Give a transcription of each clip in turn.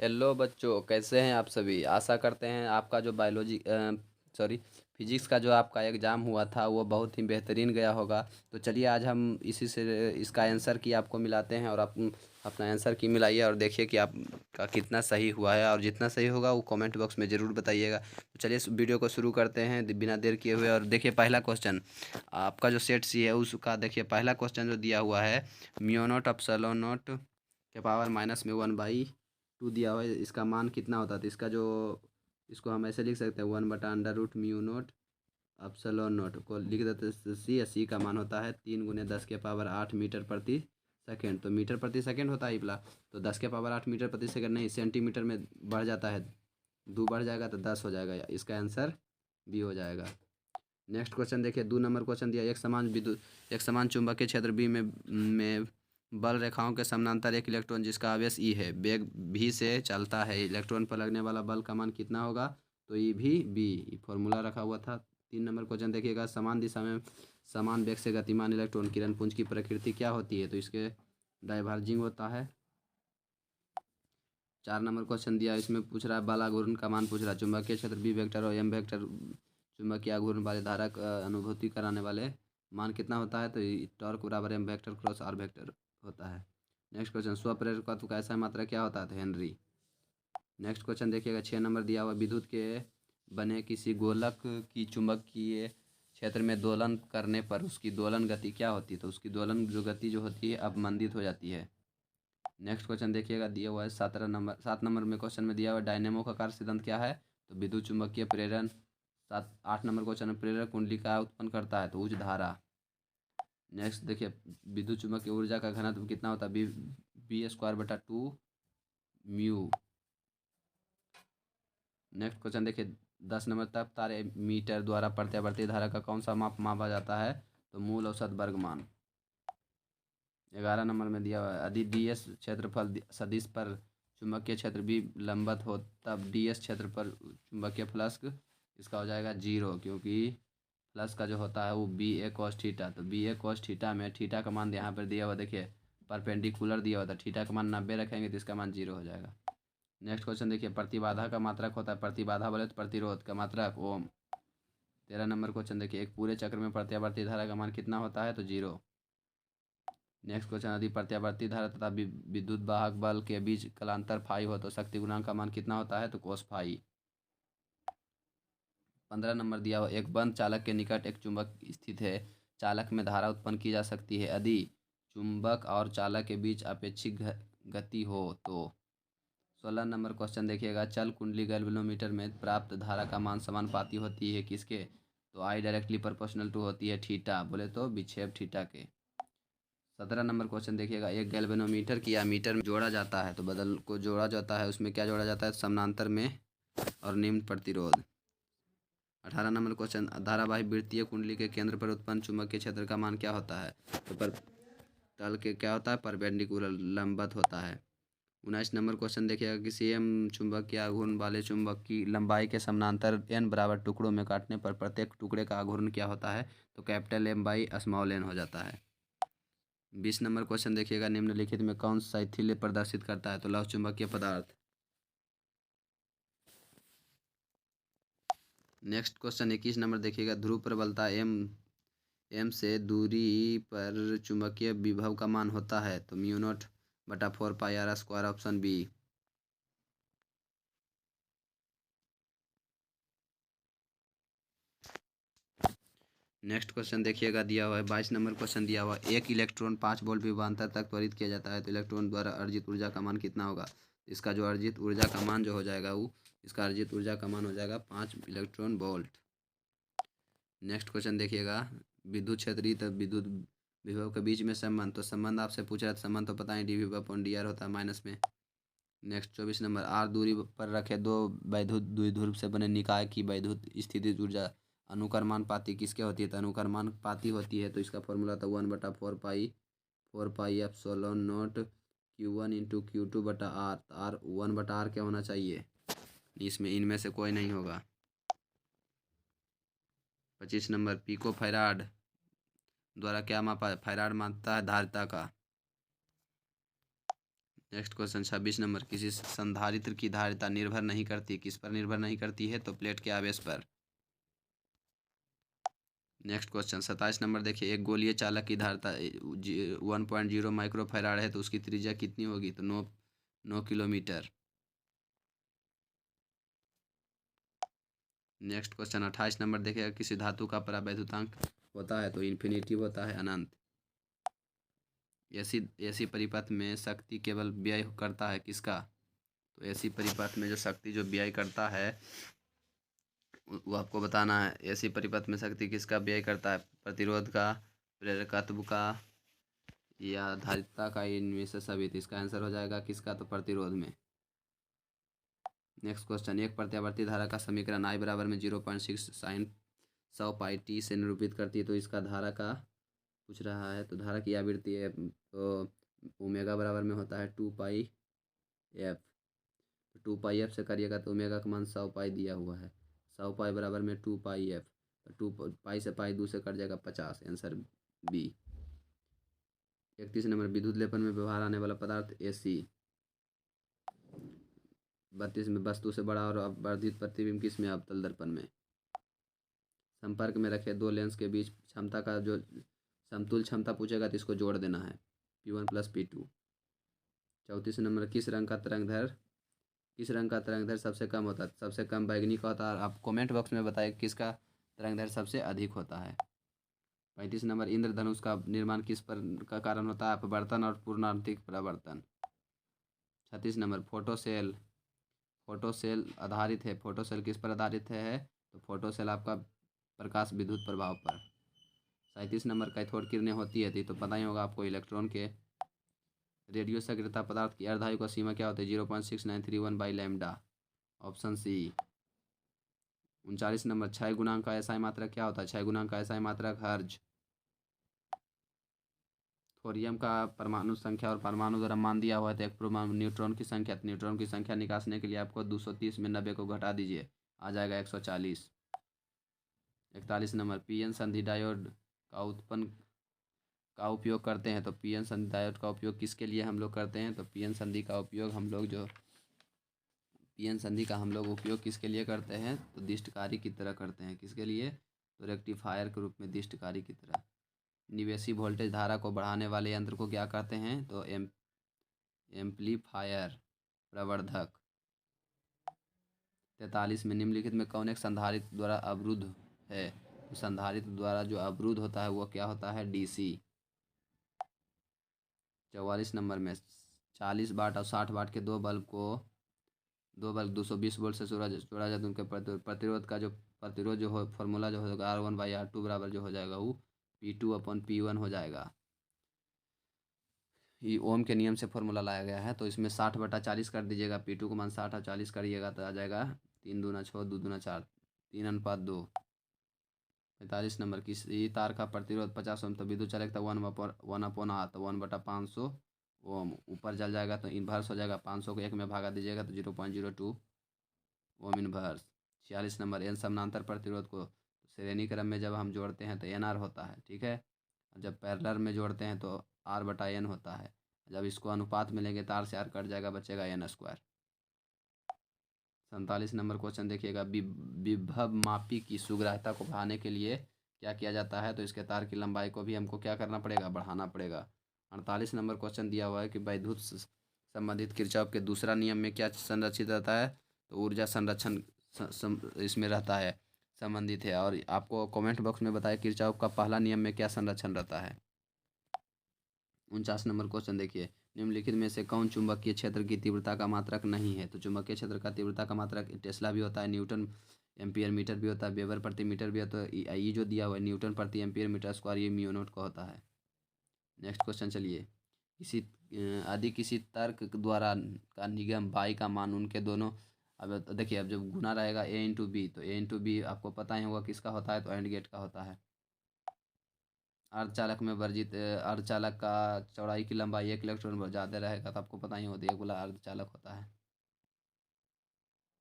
Hello बच्चों, कैसे हैं आप सभी। आशा करते हैं आपका जो सॉरी फिजिक्स का जो आपका एग्ज़ाम हुआ था वो बहुत ही बेहतरीन गया होगा। तो चलिए आज हम इसी से इसका आंसर की आपको मिलाते हैं और आप अपना आंसर की मिलाइए और देखिए कि आपका कितना सही हुआ है, और जितना सही होगा वो कमेंट बॉक्स में ज़रूर बताइएगा। तो चलिए इस वीडियो को शुरू करते हैं बिना देर किए हुए। और देखिए पहला क्वेश्चन आपका जो सेट सी है उसका देखिए पहला क्वेश्चन जो दिया हुआ है, म्यू नॉट अपसैलोन नॉट के पावर -में 1/2 दिया हुआ है। इसका मान कितना होता है, तो इसको हम ऐसे लिख सकते हैं 1/√म्यू नोट अपसैलोन नोट को लिख देते हैं सी का मान होता है 3 × 10⁸ मीटर प्रति सेकेंड। तो मीटर प्रति सेकेंड होता है इबला, तो 10⁸ मीटर प्रति सेकेंड नहीं, सेंटीमीटर में बढ़ जाता है। 2 बढ़ जाएगा तो 10 हो जाएगा, इसका आंसर बी हो जाएगा। नेक्स्ट क्वेश्चन देखिए, 2 नंबर क्वेश्चन दिया, एक समान चुंबकीय क्षेत्र बी में बल रेखाओं के समानांतर एक इलेक्ट्रॉन जिसका आवेश ई है वेग भी से चलता है, इलेक्ट्रॉन पर लगने वाला बल का मान कितना होगा। तो ई भी बी फॉर्मूला रखा हुआ था। 3 नंबर क्वेश्चन देखिएगा, समान दिशा में समान वेग से गतिमान इलेक्ट्रॉन किरण पुंज की प्रकृति क्या होती है, तो इसके डाइवर्जिंग होता है। 4 नंबर क्वेश्चन दिया, इसमें पूछ रहा है बल आघूर्ण का मान पूछ रहा है, चुंबकीय क्षेत्र बी वेक्टर और एम वेक्टर चुंबकीय आघूर्ण वाले धारा का अनुभूति कराने वाले मान कितना होता है, तो टॉर्क बराबर M vector cross R vector होता है। नेक्स्ट क्वेश्चन, स्वप्रेरकत्व का ऐसा मात्रा क्या होता है, तो हेनरी। नेक्स्ट क्वेश्चन देखिएगा, 6 नंबर दिया हुआ, विद्युत के बने किसी गोलक की चुंबकीय क्षेत्र में दोलन करने पर उसकी दोलन गति क्या होती है, तो उसकी दोलन जो गति जो होती है अवमंदित हो जाती है। नेक्स्ट क्वेश्चन देखिएगा, दिया हुआ है 7 नंबर में क्वेश्चन में दिया हुआ है डायनेमो का कार्य सिद्धांत क्या है, तो विद्युत चुंबकीय प्रेरण। 8 नंबर क्वेश्चन में प्रेरक कुंडली का उत्पन्न करता है, तो उच्च धारा। नेक्स्ट देखिए, विद्युत चुंबकीय ऊर्जा का घनत्व कितना होता है, B²/2 म्यू। नेक्स्ट क्वेश्चन देखिए, 10 नंबर, तब तारे मीटर द्वारा प्रत्यावर्ती धारा का कौन सा मापा जाता है, तो मूल औसत वर्गमान। 11 नंबर में दिया हुआ है, यदि डीएस क्षेत्रफल सदिश पर चुंबकीय क्षेत्र भी लंबवत हो तब डीएस क्षेत्र पर चुंबकीय फ्लक्स इसका हो जाएगा 0, क्योंकि प्लस का जो होता है वो BA cos θ। तो BA cos θ में थीटा का मान यहाँ पर दिया हुआ देखिए परपेंडिकुलर दिया हुआ था, थीटा का मान 90 रखेंगे तो इसका मान 0 हो जाएगा। नेक्स्ट क्वेश्चन देखिए, प्रतिबाधा का मात्रक होता है, प्रतिबाधा बोले तो प्रतिरोध का मात्रक ओम। 13 नंबर क्वेश्चन देखिए, एक पूरे चक्र में प्रत्यावर्ती धारा का मान कितना होता है, तो 0। नेक्स्ट क्वेश्चन, यदि प्रत्यावर्ती धारा तथा विद्युत वाहक बल के बीच कलांतर फाई हो तो शक्ति गुणांक का मान कितना होता है, तो कोस फाई। 15 नंबर दिया हुआ, एक बंद चालक के निकट एक चुंबक स्थित है, चालक में धारा उत्पन्न की जा सकती है यदि चुंबक और चालक के बीच अपेक्षिक गति हो तो। 16 नंबर क्वेश्चन देखिएगा, चल कुंडली गैल्वेनोमीटर में प्राप्त धारा का मान समानुपाती होती है किसके, तो आई डायरेक्टली प्रोपोर्शनल टू होती है थीटा बोले तो विक्षेप थीटा के। 17 नंबर क्वेश्चन देखिएगा, एक गैल्वेनोमीटर की या मीटर में जोड़ा जाता है, तो बदल को जोड़ा जाता है, उसमें क्या जोड़ा जाता है, समानांतर में और निम्न प्रतिरोध। 18 नंबर क्वेश्चन, धारावाही वृत्तीय कुंडली के केंद्र पर उत्पन्न चुंबकीय क्षेत्र का मान क्या होता है, तो पर तल के क्या होता है, परपेंडिकुलर लंबवत होता है। 19 नंबर क्वेश्चन देखिएगा, किसी एम चुंबकीय आघूर्ण वाले चुंबक की लंबाई के समानांतर n बराबर टुकड़ों में काटने पर प्रत्येक टुकड़े का आघूर्ण क्या होता है, तो कैपिटल M/स्मॉल n हो जाता है। 20 नंबर क्वेश्चन देखिएगा, निम्नलिखित में कौन सा शैथिल्य प्रदर्शित करता है, तो लौह चुंबकीय पदार्थ। नेक्स्ट क्वेश्चन 21 नंबर देखिएगा, ध्रुव प्रबलता एम से दूरी पर चुंबकीय विभव का मान होता है, तो μ0/4πr², option B. Next question देखिएगा, दिया हुआ है 22 नंबर क्वेश्चन दिया हुआ है, एक इलेक्ट्रॉन 5 वोल्ट विभवांतर तक त्वरित किया जाता है तो इलेक्ट्रॉन द्वारा अर्जित ऊर्जा का मान कितना होगा। इसका जो अर्जित ऊर्जा का मान जो हो जाएगा वो इसका अर्जित ऊर्जा का मान हो जाएगा 5 इलेक्ट्रॉन वोल्ट। नेक्स्ट क्वेश्चन देखिएगा, विद्युत क्षेत्रीय तथा विद्युत विभव के बीच में संबंध, तो संबंध आपसे पूछ रहा है, संबंध तो पता है dV/dr होता है माइनस में। नेक्स्ट 24 नंबर, आर दूरी पर रखे दो वैद्युत द्विध्रुव से बने निकाय की वैद्युत स्थिति ऊर्जा अनुकर्मानुपाती किसके होती है, तो अनुकर्मानुपाती होती है, तो इसका फॉर्मूला था 1/4π/4π/ε0 Q1 × Q2/R। R 1/R क्या होना चाहिए, इसमें इनमें से कोई नहीं होगा। 25 नंबर, पिको फैराड द्वारा क्या मापा, फैराड मापता है धारिता का। नेक्स्ट क्वेश्चन 26 नंबर, किसी संधारित्र की धारिता निर्भर नहीं करती, किस पर निर्भर नहीं करती है? तो प्लेट के आवेश पर। नेक्स्ट क्वेश्चन 27 नंबर देखिए, एक गोलीय चालक की धारिता 1.0 माइक्रोफैराड है तो उसकी त्रिज्या कितनी होगी? तो 9 किलोमीटर। नेक्स्ट क्वेश्चन 28 नंबर देखिएगा, किसी धातु का परावैद्युतांक होता है? तो इन्फिनिटी होता है, अनंत। ऐसी परिपथ में शक्ति केवल व्यय करता है किसका? तो ऐसी परिपथ में जो शक्ति जो व्यय करता है वो आपको बताना है। ऐसी परिपथ में शक्ति किसका व्यय करता है? प्रतिरोध का, प्रेरकत्व का या धारिता का? इनमें से सभी। तो इसका आंसर हो जाएगा किसका? तो प्रतिरोध में। नेक्स्ट क्वेश्चन, एक प्रत्यावर्ती धारा का समीकरण I बराबर में 0.6 साइन 100 पाई टी से निरूपित करती है। तो इसका धारा का पूछ रहा है, तो धारा की आवृत्ति है तो ओमेगा बराबर में होता है 2 पाई एफ। तो 2 पाई एफ से करिएगा तो ओमेगा का मान 100 पाई दिया हुआ है, 100 पाई बराबर में 2 पाई एफ। तो 2 पाई से पाई 2 से कट जाएगा 50, आंसर बी। 31 नंबर, विद्युत लेपन में व्यवहार आने वाला पदार्थ AC। 32 में, वस्तु से बड़ा और वर्धित प्रतिबिंब किस में? अवतल दर्पण में। संपर्क में रखे दो लेंस के बीच क्षमता का जो समतुल्य क्षमता पूछेगा तो इसको जोड़ देना है, P1 + P2। 34 नंबर, किस रंग का तरंगदैर्घ्य सबसे कम होता है? सबसे कम बैगनी का होता है। आप कमेंट बॉक्स में बताइए किसका तरंगदैर्घ्य सबसे अधिक होता है। 35 नंबर, इंद्रधनुष का निर्माण किस पर का कारण होता है? अपवर्तन और पूर्णांतिक परावर्तन। 36 नंबर, फोटोसेल आधारित है। फोटोसेल किस पर आधारित है? तो फोटोसेल आपका प्रकाश विद्युत प्रभाव पर। 37 नंबर, कैथोड किरणें होती है तो पता ही होगा आपको, इलेक्ट्रॉन के। रेडियो सक्रियता पदार्थ की अर्धायु का सीमा क्या होती है? 0.6931 by lambda, option C. 39 number, 6 गुणांक का एसआई मात्रक क्या होता है? 6 गुणांक का एसआई मात्रक हर्ज। थोरियम का परमाणु संख्या और परमाणु द्वारा मान दिया हुआ है तो एक परमाणु न्यूट्रॉन की संख्या। तो न्यूट्रॉन की संख्या निकालने के लिए आपको 230 में 90 को घटा दीजिए, आ जाएगा 140। 41 नंबर, पीएन संधि डायोड का उपयोग करते हैं। तो पीएन संधि डायोड का उपयोग किसके लिए हम लोग करते हैं? तो पीएन संधि का उपयोग हम उपयोग किसके लिए करते हैं? तो दिष्टकारी की तरह करते हैं। किसके लिए? तो रेक्टिफायर के रूप में, दिष्टकारी की तरह। निवेशी वोल्टेज धारा को बढ़ाने वाले यंत्र को क्या कहते हैं? तो एम्पलीफायर, प्रवर्धक। 43 में, निम्नलिखित में कौन एक संधारित्र द्वारा अवरुद्ध है? तो संधारित्र द्वारा जो अवरुद्ध होता है वो क्या होता है? DC। 44 नंबर में, 40 वाट और 60 वाट के दो बल्ब 220 वोल्ट से जोड़ा जाता है। उनके प्रतिरोध जो हो फॉर्मूला जो होगा R1/R2 बराबर जो हो जाएगा वो P2/P1 हो जाएगा। ये ओम के नियम से फॉर्मूला लाया गया है। तो इसमें 60/40 कर दीजिएगा, P2 को मान 60 और 40 करिएगा तो आ जाएगा 3 दूना 6, 2 दूना 4, 3:2। 45 नंबर, किसी तार का प्रतिरोध 50 ओम तो विद्युत चालकता 1/R, तो 1/500 ओम। ऊपर चल जाएगा तो इन्वर्स हो जाएगा, 500 को 1 में भागा दीजिएगा तो 0.02 ओम इन्वर्स। 46 नंबर, एन समानांतर प्रतिरोध को श्रेणी क्रम में जब हम जोड़ते हैं तो NR होता है, ठीक है। और जब पैरेलल में जोड़ते हैं तो R/N होता है। जब इसको अनुपात में लेंगे तो R से R कट जाएगा, बचेगा N²। 47 नंबर क्वेश्चन देखिएगा, विभव मापी की सुग्राह्यता को बढ़ाने के लिए क्या किया जाता है? तो इसके तार की लंबाई को भी हमको क्या करना पड़ेगा? बढ़ाना पड़ेगा। 48 नंबर क्वेश्चन दिया हुआ है कि वैद्युत संबंधित किरचॉफ के दूसरा नियम में क्या संरक्षित रहता है? तो ऊर्जा संरक्षण इसमें रहता है, संबंधित है। और आपको कमेंट बॉक्स में बताया किरचॉफ का पहला नियम में क्या संरक्षण रहता है। 49 नंबर क्वेश्चन देखिए, निम्नलिखित में से कौन चुंबकीय क्षेत्र की तीव्रता का मात्रक नहीं है? तो चुंबकीय क्षेत्र का तीव्रता का मात्रक टेस्ला भी होता है, न्यूटन एम्पियर मीटर भी होता है, वेबर प्रति मीटर भी होता है। तो ये जो दिया हुआ है न्यूटन प्रति एम्पियर मीटर स्क्वायर, ये म्यू0 का होता है। नेक्स्ट क्वेश्चन चलिए, किसी तर्क द्वारा का निगम बाई का मान उनके दोनों। अब देखिए, अब जब गुना रहेगा A × B, तो A × B आपको पता ही होगा किसका होता है? तो एंड गेट का होता है। अर्धचालक का चौड़ाई की लंबाई 1 इलेक्ट्रॉन ज़्यादा रहेगा तो आपको पता ही होता है, ये बोला अर्धचालक होता है।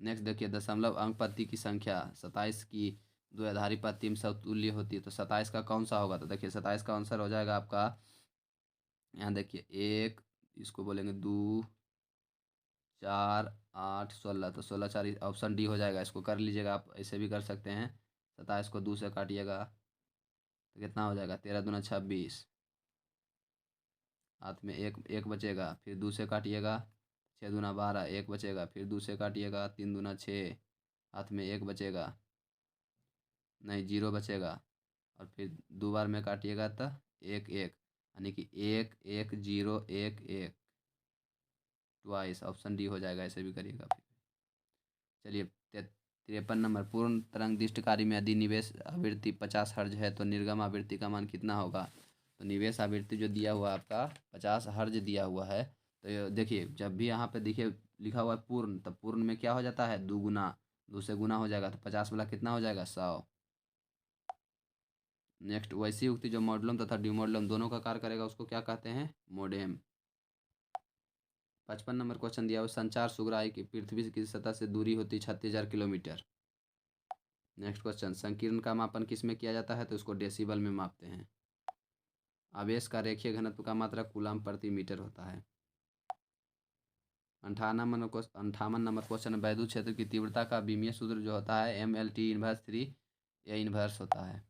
नेक्स्ट देखिए, दशमलव अंक पत्ती की संख्या 27 की द्विआधारी पत्ती में समतुल्य होती है। तो 27 का कौन सा होगा? तो देखिए 27 का आंसर हो जाएगा आपका, यहाँ देखिए 1, इसको बोलेंगे 2, 4 8 16, तो 16 4 ऑप्शन डी हो जाएगा। इसको कर लीजिएगा, आप ऐसे भी कर सकते हैं। 27 को 2 से काटिएगा तो कितना हो जाएगा, 13 दूना 26। हाथ में एक एक बचेगा, फिर 2 से काटिएगा, 6 दूना 12, एक बचेगा, फिर 2 से काटिएगा, 3 दूना 6, हाथ में एक बचेगा, नहीं जीरो बचेगा, और फिर 2 बार में काटिएगा तो एक एक, यानी कि 1 1 0 1 1, ट्वाइस, ऑप्शन डी हो जाएगा। ऐसे भी करिएगा फिर। चलिए 53 नंबर, पूर्ण तरंग दृष्टिकारी में यदि निवेश आवृत्ति 50 हर्ज है तो निर्गम आवृत्ति का मान कितना होगा। तो निवेश आवृत्ति जो दिया हुआ आपका 50 हर्ज दिया हुआ है, तो देखिए जब भी यहाँ पे देखिए लिखा हुआ है पूर्ण, तो पूर्ण में क्या हो जाता है, 2 गुना, 2 से गुना हो जाएगा, तो 50 वाला कितना हो जाएगा, 100। नेक्स्ट, वैसी युक्ति जो मॉडलम तथा डिमॉडलम दोनों का कार्य करेगा उसको क्या कहते हैं, मोडेम। 55 नंबर क्वेश्चन दिया हुआ, संचार सुग्राही की पृथ्वी की सतह से दूरी होती 36,000 किलोमीटर। नेक्स्ट क्वेश्चन, संकीर्ण का मापन किस में किया जाता है, तो इसको डेसिबल में मापते हैं। आवेश का रेखीय घनत्व का मात्रा कूलम प्रति मीटर होता है। 58 नंबर क्वेश्चन, वैद्युत क्षेत्र की तीव्रता का विमीय सूत्र जो होता है MLT−3 या इन्वर्स होता है।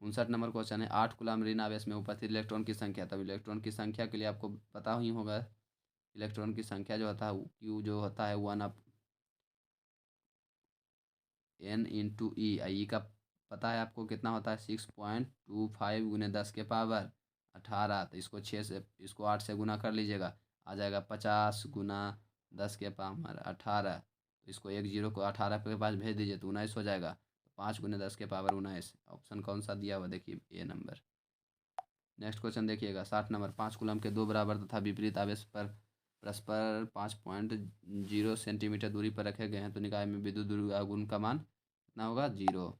59 नंबर क्वेश्चन है, 8 कूलम ऋण आवेश में उपस्थित इलेक्ट्रॉन की संख्या। तब इलेक्ट्रॉन की संख्या के लिए आपको पता ही होगा, इलेक्ट्रॉन की संख्या जो होता है Q जो होता है 1/n × E। का पता है आपको कितना होता है, 6.25 × 10⁻18। तो इसको 8 से गुना कर लीजिएगा, आ जाएगा 50 × 10⁻18। तो इसको एक जीरो को 18 के पास भेज दीजिए तो 19 हो जाएगा। तो 5 × 10⁻19, ऑप्शन कौन सा दिया हुआ, देखिए ए नंबर। नेक्स्ट क्वेश्चन देखिएगा 60 नंबर, 5 कूलम के 2 बराबर तथा विपरीत आवेश पर परस्पर 5.0 सेंटीमीटर दूरी पर रखे गए हैं, तो निकाय में विद्युत द्विआघूर्ण का मान कितना होगा, 0।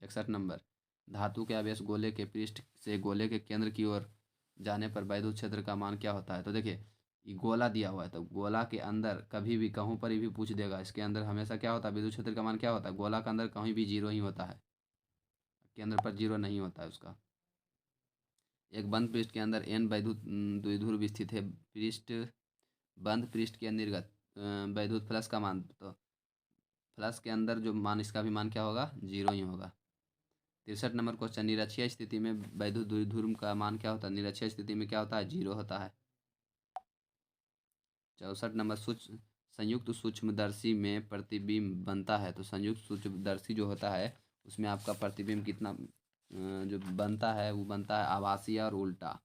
61 नंबर, धातु के आवेश गोले के पृष्ठ से गोले के केंद्र की ओर जाने पर वैद्युत क्षेत्र का मान क्या होता है। तो देखिए ये गोला दिया हुआ है, तो गोला के अंदर कभी भी कहूँ पर भी पूछ देगा, इसके अंदर हमेशा क्या होता है, विद्युत क्षेत्र का मान क्या होता है, गोला के अंदर कहीं भी 0 ही होता है, केंद्र पर 0 नहीं होता है उसका। एक बंद पृष्ठ के अंदर n वैद्युत द्विध्रुव स्थित है, बंद पृष्ठ के निर्गत वैद्युत फ्लक्स का मान, तो फ्लक्स के अंदर जो मान, इसका भी मान क्या होगा, 0 ही होगा। 63 नंबर क्वेश्चन, निरक्षीय स्थिति में वैद्युत द्विध्रुव का मान क्या होता है, निरक्षीय स्थिति में क्या होता है, 0 होता है। 64 नंबर, संयुक्त सूक्ष्मदर्शी में प्रतिबिंब बनता है, तो संयुक्त सूक्ष्मदर्शी जो होता है उसमें आपका प्रतिबिंब कितना जो बनता है वो बनता है आभासीय और उल्टा।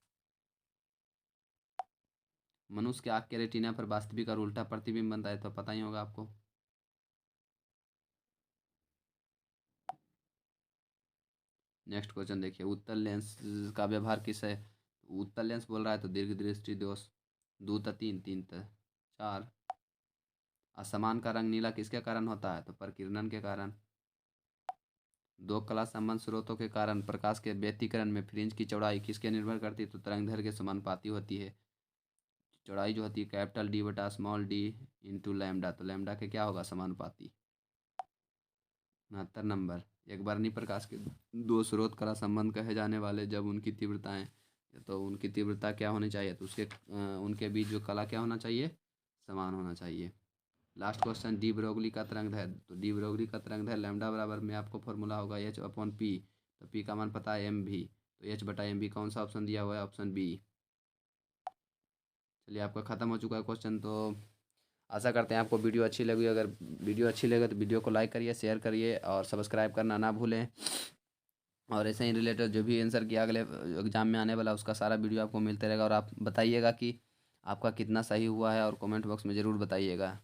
मनुष्य के आँख के रेटिना पर वास्तविक और उल्टा प्रतिबिंब बनता है, तो पता ही होगा आपको। नेक्स्ट क्वेश्चन देखिए, उत्तल लेंस का व्यवहार किस है, उत्तल लेंस बोल रहा है तो दीर्घ दृष्टि दोष, 2 त 3 3 त 4। असमान का रंग नीला किसके कारण होता है, तो प्रकीर्णन के कारण। दो कला संबंध स्रोतों के कारण प्रकाश के व्यतिकरण में फ्रिंज की चौड़ाई किसके निर्भर करती है, तो तरंगदैर्घ्य के समानुपाती होती है। चौड़ाई जो होती है कैपिटल D बटा स्मॉल d इंटू लैम्डा, तो लैम्डा के क्या होगा, समानुपाती। 69 नंबर, एक वर्णी प्रकाश के दो स्रोत कला संबंध कहे जाने वाले जब उनकी तीव्रताएं, तो उनकी तीव्रता क्या होनी चाहिए, तो उसके उनके बीच जो कला क्या होना चाहिए, समान होना चाहिए। लास्ट क्वेश्चन, डी ब्रोगली का तरंगदैर्घ्य, तो डी ब्रोगली का तरंगदैर्घ्य लैम्डा बराबर में आपको फॉर्मूला होगा H/P, तो P का मान पता है MV, तो H/MV कौन सा ऑप्शन दिया हुआ है, ऑप्शन बी। चलिए आपका ख़त्म हो चुका है क्वेश्चन। तो आशा करते हैं आपको वीडियो अच्छी लगी, अगर वीडियो अच्छी लगे तो वीडियो को लाइक करिए, शेयर करिए और सब्सक्राइब करना ना भूलें। और ऐसे ही रिलेटेड जो भी आंसर किया अगले एग्जाम में आने वाला उसका सारा वीडियो आपको मिलते रहेगा, और आप बताइएगा कि आपका कितना सही हुआ है और कमेंट बॉक्स में ज़रूर बताइएगा।